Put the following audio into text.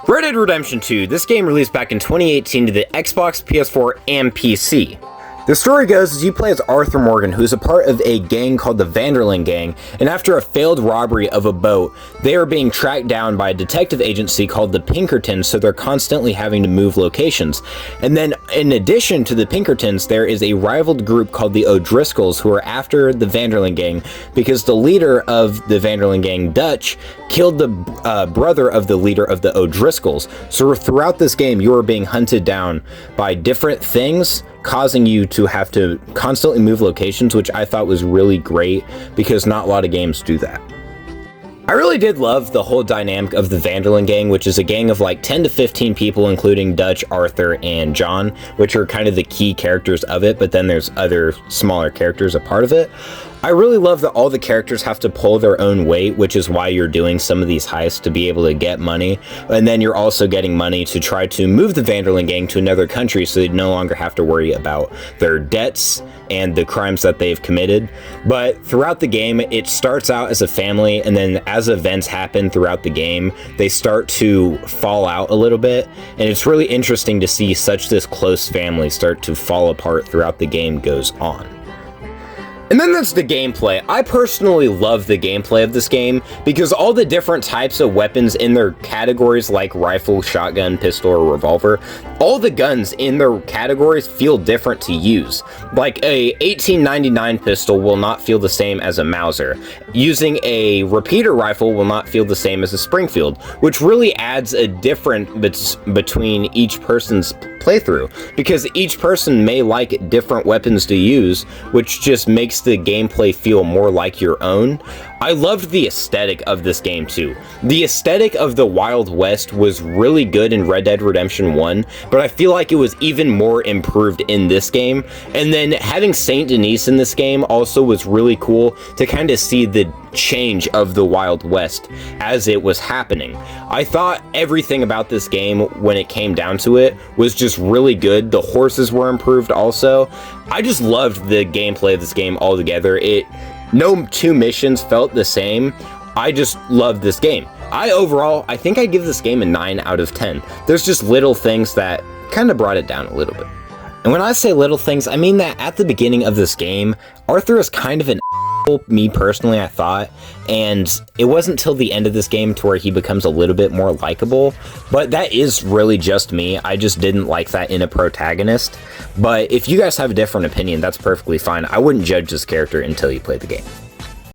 Red Dead Redemption 2, this game released back in 2018 to the Xbox, PS4, and PC. The story goes as you play as Arthur Morgan, who's a part of a gang called the Van der Linde Gang, and after a failed robbery of a boat, they are being tracked down by a detective agency called the Pinkertons, so they're constantly having to move locations. And then, in addition to the Pinkertons, there is a rivaled group called the O'Driscolls, who are after the Van der Linde Gang, because the leader of the Van der Linde Gang, Dutch, killed the brother of the leader of the O'Driscolls. So throughout this game, you are being hunted down by different things, causing you to have to constantly move locations, which I thought was really great because not a lot of games do that. I really did love the whole dynamic of the Van der Linde Gang, which is a gang of like 10 to 15 people, including Dutch, Arthur, and John, which are kind of the key characters of it, but then there's other smaller characters a part of it. I really love that all the characters have to pull their own weight, which is why you're doing some of these heists to be able to get money. And then you're also getting money to try to move the Van der Linde Gang to another country so they no longer have to worry about their debts and the crimes that they've committed. But throughout the game, it starts out as a family, and then as events happen throughout the game, they start to fall out a little bit. And it's really interesting to see such this close family start to fall apart throughout the game goes on. And then there's the gameplay. I personally love the gameplay of this game because all the different types of weapons in their categories, like rifle, shotgun, pistol, or revolver, all the guns in their categories feel different to use. Like a 1899 pistol will not feel the same as a Mauser. Using a repeater rifle will not feel the same as a Springfield, which really adds a difference between each person's playthrough, because each person may like different weapons to use, which just makes the gameplay feel more like your own. I loved the aesthetic of this game too. The aesthetic of the Wild West was really good in Red Dead Redemption 1, but I feel like it was even more improved in this game. And then having Saint Denis in this game also was really cool to kind of see the change of the Wild West as it was happening. I thought everything about this game, when it came down to it, was just really good. The horses were improved also. I just loved the gameplay of this game altogether. No two missions felt the same. I just loved this game. I think I'd give this game a 9 out of 10. There's just little things that kind of brought it down a little bit. And when I say little things, I mean that at the beginning of this game, Arthur is kind of an me personally, I thought, and it wasn't till the end of this game to where he becomes a little bit more likable, but that is really just me. I just didn't like that in a protagonist. But if you guys have a different opinion, that's perfectly fine. I wouldn't judge this character until you play the game.